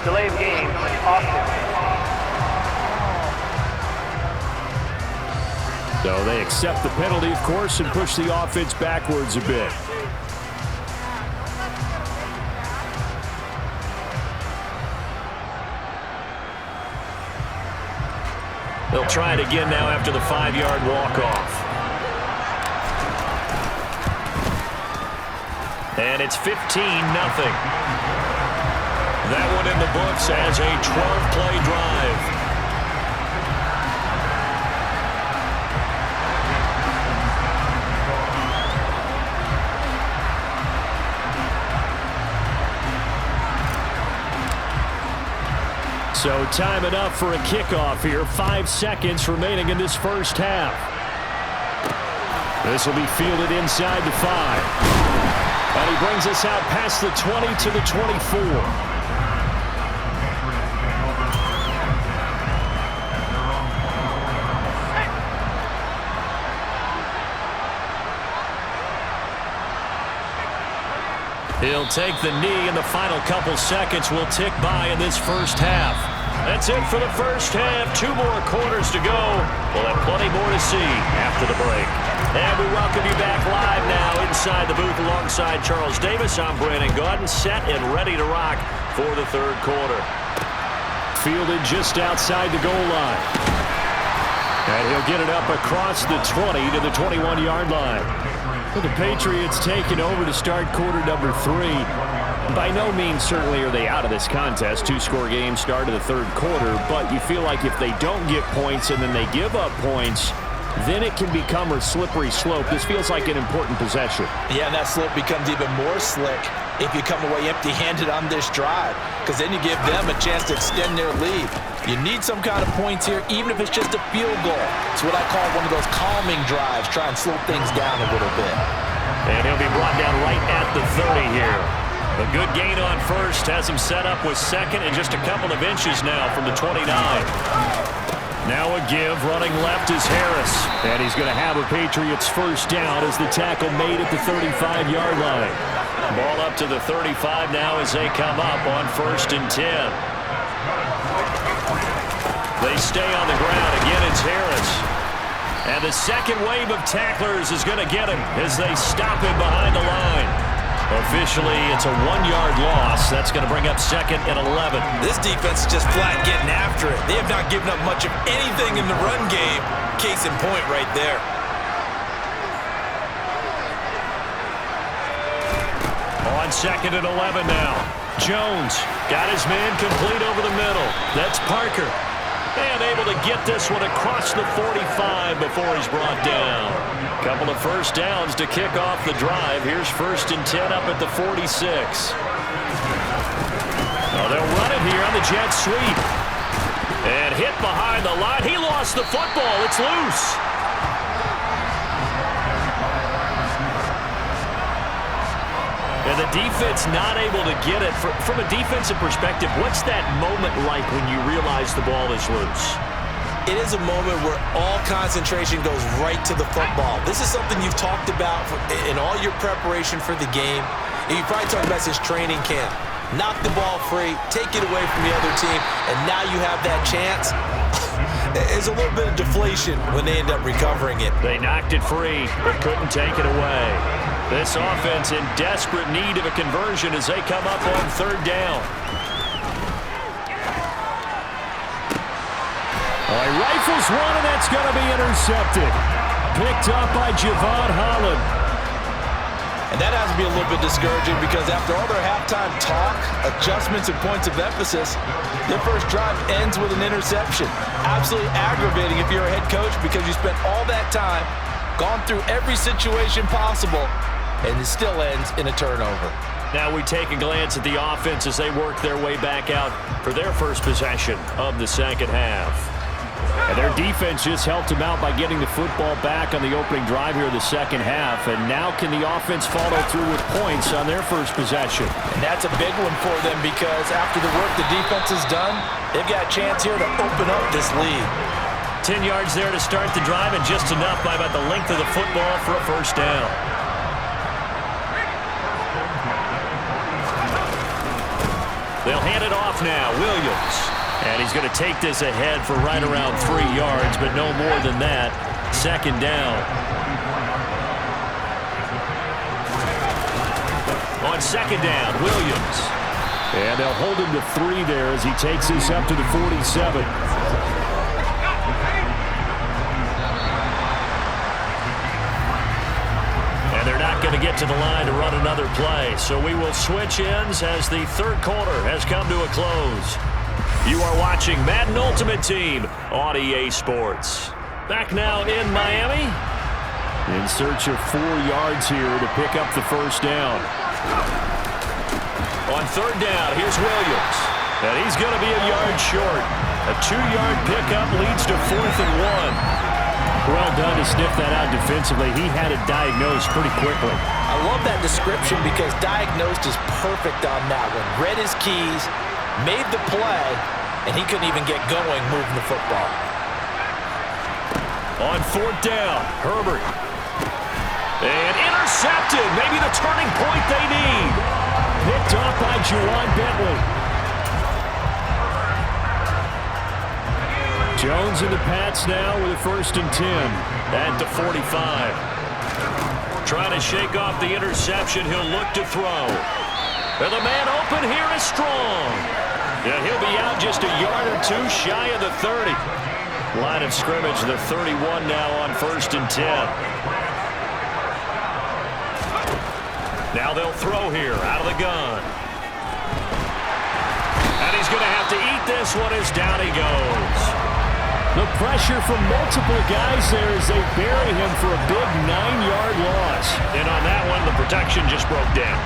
delay of game, Austin. So they accept the penalty, of course, and push the offense backwards a bit. They'll try it again now after the 5-yard walk-off. And it's 15-0. That one in the books as a 12-play drive. So time enough for a kickoff here. 5 seconds remaining in this first half. This will be fielded inside the 5. And he brings us out past the 20 to the 24. He'll take the knee, and the final couple seconds will tick by in this first half. That's it for the first half. 2 more quarters to go. We'll have plenty more to see after the break. And we welcome you back live now inside the booth alongside Charles Davis. I'm Brandon Gaudin, set and ready to rock for the third quarter. Fielded just outside the goal line. And he'll get it up across the 20 to the 21-yard line. Well, the Patriots taking over to start quarter number 3. By no means certainly are they out of this contest. 2-score game start of the third quarter, but you feel like if they don't get points and then they give up points, then it can become a slippery slope. This feels like an important possession. Yeah, and that slope becomes even more slick if you come away empty-handed on this drive, because then you give them a chance to extend their lead. You need some kind of points here, even if it's just a field goal. It's what I call one of those calming drives, try and slow things down a little bit. And he'll be brought down right at the 30 here. A good gain on first has him set up with second and just a couple of inches now from the 29. Now a give, running left is Harris. And he's going to have a Patriots first down as the tackle made at the 35-yard line. Ball up to the 35 now as they come up on 1st and 10. They stay on the ground. Again, it's Harris. And the second wave of tacklers is going to get him as they stop him behind the line. Officially, it's a 1-yard loss. That's going to bring up 2nd and 11. This defense is just flat getting after it. They have not given up much of anything in the run game. Case in point right there. On 2nd and 11 now. Jones got his man complete over the middle. That's Parker. And able to get this one across the 45 before he's brought down. Couple of first downs to kick off the drive. Here's 1st and 10 up at the 46. Oh, they'll run it here on the jet sweep. And hit behind the line. He lost the football. It's loose. And the defense not able to get it. From a defensive perspective, what's that moment like when you realize the ball is loose? It is a moment where all concentration goes right to the football. This is something you've talked about in all your preparation for the game. And you probably talked about this training camp. Knock the ball free, take it away from the other team, and now you have that chance. There's a little bit of deflation when they end up recovering it. They knocked it free, but couldn't take it away. This offense in desperate need of a conversion as they come up on 3rd down. He rifles one, and that's going to be intercepted. Picked up by Javon Holland. And that has to be a little bit discouraging because after all their halftime talk, adjustments, and points of emphasis, their first drive ends with an interception. Absolutely aggravating if you're a head coach because you spent all that time, gone through every situation possible, and it still ends in a turnover. Now we take a glance at the offense as they work their way back out for their first possession of the second half. And their defense just helped them out by getting the football back on the opening drive here of the second half. And now can the offense follow through with points on their first possession? And that's a big one for them because after the work the defense has done, they've got a chance here to open up this lead. 10 yards there to start the drive and just enough by about the length of the football for a first down. They'll hand it off now. Williams. And he's going to take this ahead for right around 3 yards, but no more than that. Second down. On second down, Williams. And they'll hold him to 3 there as he takes this up to the 47. And they're not going to get to the line to run another play. So we will switch ends as the third quarter has come to a close. You are watching Madden Ultimate Team on EA Sports. Back now in Miami. In search of 4 yards here to pick up the first down. On third down, here's Williams. And he's going to be a yard short. A 2-yard pickup leads to 4th and 1. Well done to sniff that out defensively. He had it diagnosed pretty quickly. I love that description because diagnosed is perfect on that one. Read his keys, made the play, and he couldn't even get going moving the football. On fourth down, Herbert. And intercepted. Maybe the turning point they need. Picked off by Juwan Bentley. Jones in the Pats now with a 1st and 10 at the 45. Trying to shake off the interception. He'll look to throw. And the man open here is Strong. Yeah, he'll be out just a yard or 2 shy of the 30. Line of scrimmage, the 31 now on 1st and 10. Now they'll throw here out of the gun. And he's going to have to eat this one as down he goes. The pressure from multiple guys there as they bury him for a big 9-yard loss. And on that one, the protection just broke down.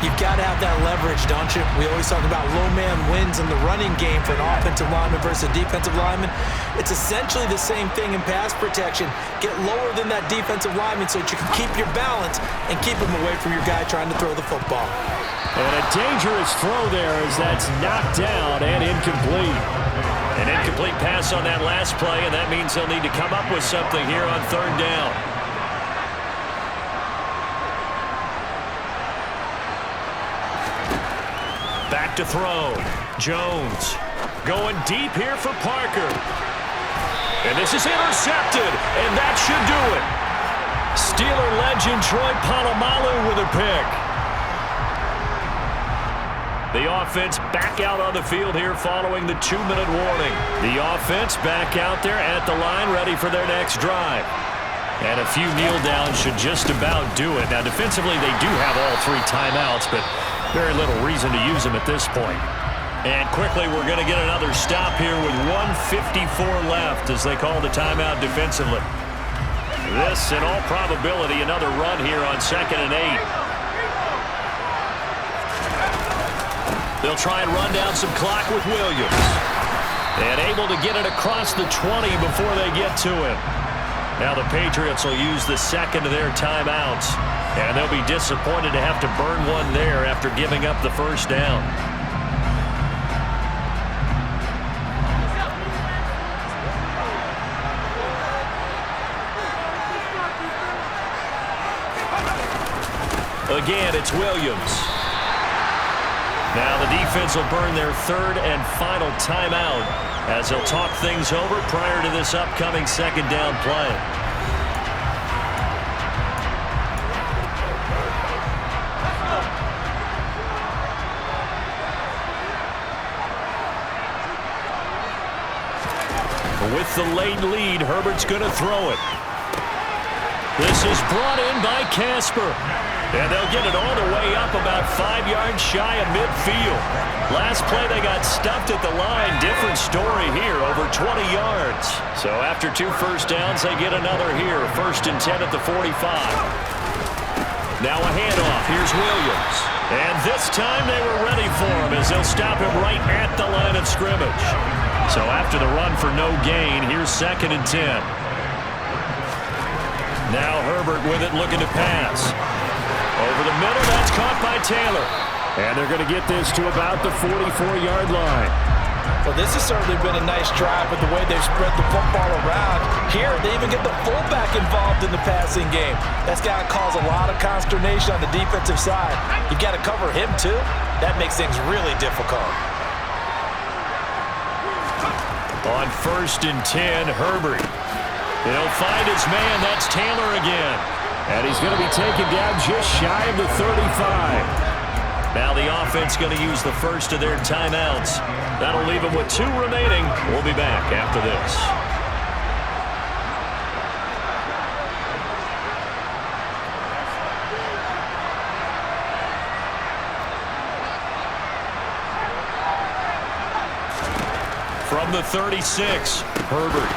You've got to have that leverage, don't you? We always talk about low man wins in the running game for an offensive lineman versus a defensive lineman. It's essentially the same thing in pass protection. Get lower than that defensive lineman so that you can keep your balance and keep him away from your guy trying to throw the football. And a dangerous throw there as that's knocked down and incomplete. An incomplete pass on that last play, and that means they'll need to come up with something here on third down. Back to throw. Jones going deep here for Parker. And this is intercepted, and that should do it. Steeler legend Troy Polamalu with a pick. The offense back out on the field here following the 2-minute warning. The offense back out there at the line ready for their next drive. And a few kneel downs should just about do it. Now defensively they do have all 3 timeouts, but very little reason to use them at this point. And quickly we're going to get another stop here with 1:54 left as they call the timeout defensively. This, in all probability, another run here on 2nd and 8. They'll try and run down some clock with Williams. And able to get it across the 20 before they get to him. Now the Patriots will use the second of their timeouts. And they'll be disappointed to have to burn one there after giving up the first down. Again, it's Williams. Now the defense will burn their 3rd and final timeout as they'll talk things over prior to this upcoming 2nd down play. With the late lead, Herbert's going to throw it. This is brought in by Casper. And they'll get it all the way up about 5 yards shy of midfield. Last play they got stuffed at the line. Different story here, over 20 yards. So after 2 first downs, they get another here. 1st and 10 at the 45. Now a handoff. Here's Williams. And this time they were ready for him as they'll stop him right at the line of scrimmage. So after the run for no gain, here's 2nd and 10. Now Herbert with it looking to pass. Over the middle, that's caught by Taylor. And they're going to get this to about the 44-yard line. Well, this has certainly been a nice drive with the way they've spread the football around. Here, they even get the fullback involved in the passing game. That's got to cause a lot of consternation on the defensive side. You've got to cover him, too. That makes things really difficult. On 1st and 10, Herbert. He'll find his man. That's Taylor again. And he's going to be taken down just shy of the 35. Now the offense going to use the first of their timeouts. That'll leave them with 2 remaining. We'll be back after this. From the 36, Herbert.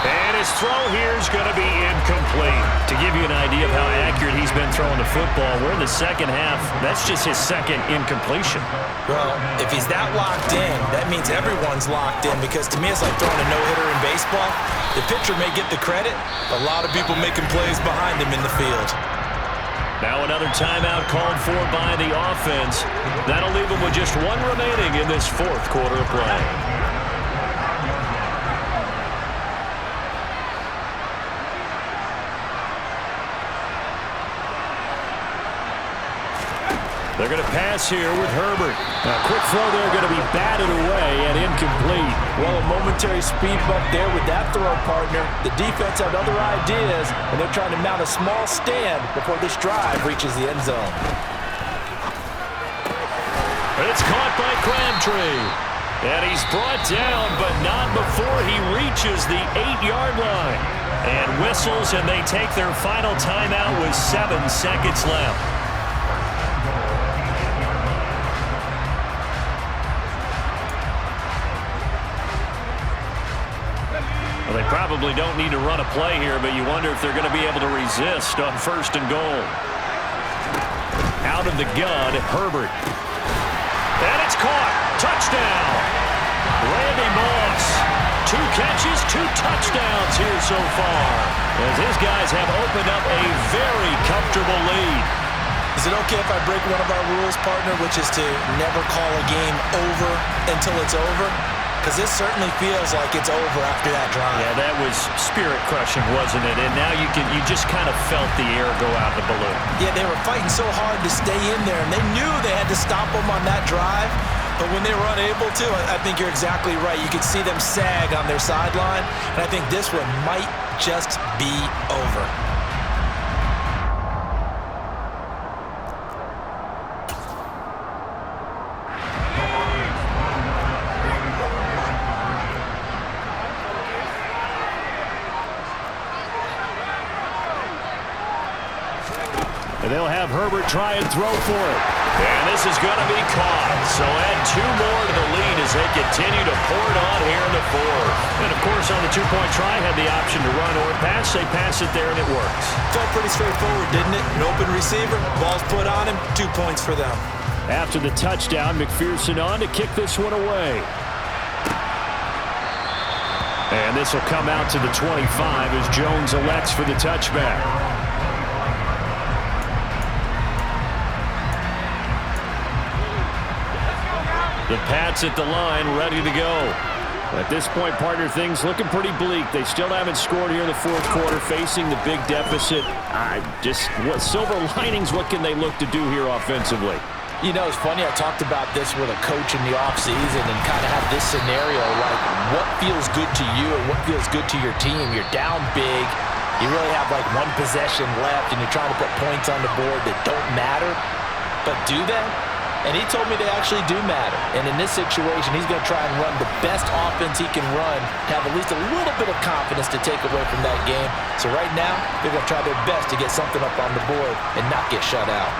And his throw here is going to be incomplete. To give you an idea of how accurate he's been throwing the football, we're in the second half. That's just his second incompletion. Well, if he's that locked in, that means everyone's locked in, because to me it's like throwing a no-hitter in baseball. The pitcher may get the credit, a lot of people making plays behind him in the field. Now another timeout called for by the offense. That'll leave them with just 1 remaining in this 4th quarter of play. They're going to pass here with Herbert. A quick throw there going to be batted away and incomplete. Well, a momentary speed bump there with that throw, partner. The defense had other ideas, and they're trying to mount a small stand before this drive reaches the end zone. It's caught by Crabtree. And he's brought down, but not before he reaches the 8-yard line. And whistles, and they take their final timeout with 7 seconds left. Well, they probably don't need to run a play here, but you wonder if they're going to be able to resist on 1st and goal. Out of the gun, Herbert. And it's caught. Touchdown. Randy Moss. 2 catches, 2 touchdowns here so far, as his guys have opened up a very comfortable lead. Is it okay if I break one of our rules, partner, which is to never call a game over until it's over? Because this certainly feels like it's over after that drive. Yeah, that was spirit-crushing, wasn't it? And now you just kind of felt the air go out of the balloon. Yeah, they were fighting so hard to stay in there, and they knew they had to stop them on that drive. But when they were unable to, I think you're exactly right. You could see them sag on their sideline, and I think this one might just be over. And they'll have Herbert try and throw for it. And this is going to be caught. So add 2 more to the lead as they continue to pour it on here in the 4th. And, of course, on the 2-point try, had the option to run or pass. They pass it there, and it works. Felt pretty straightforward, didn't it? An open receiver, ball's put on him, 2 points for them. After the touchdown, McPherson on to kick this one away. And this will come out to the 25 as Jones elects for the touchback. The Pats at the line, ready to go. At this point, partner, things looking pretty bleak. They still haven't scored here in the 4th quarter, facing the big deficit. What silver linings, what can they look to do here offensively? You know, it's funny, I talked about this with a coach in the offseason and kind of have this scenario, like what feels good to you and what feels good to your team. You're down big. You really have like 1 possession left, and you're trying to put points on the board that don't matter. But do they? And he told me they actually do matter. And in this situation, he's going to try and run the best offense he can run to have at least a little bit of confidence to take away from that game. So right now, they're going to try their best to get something up on the board and not get shut out.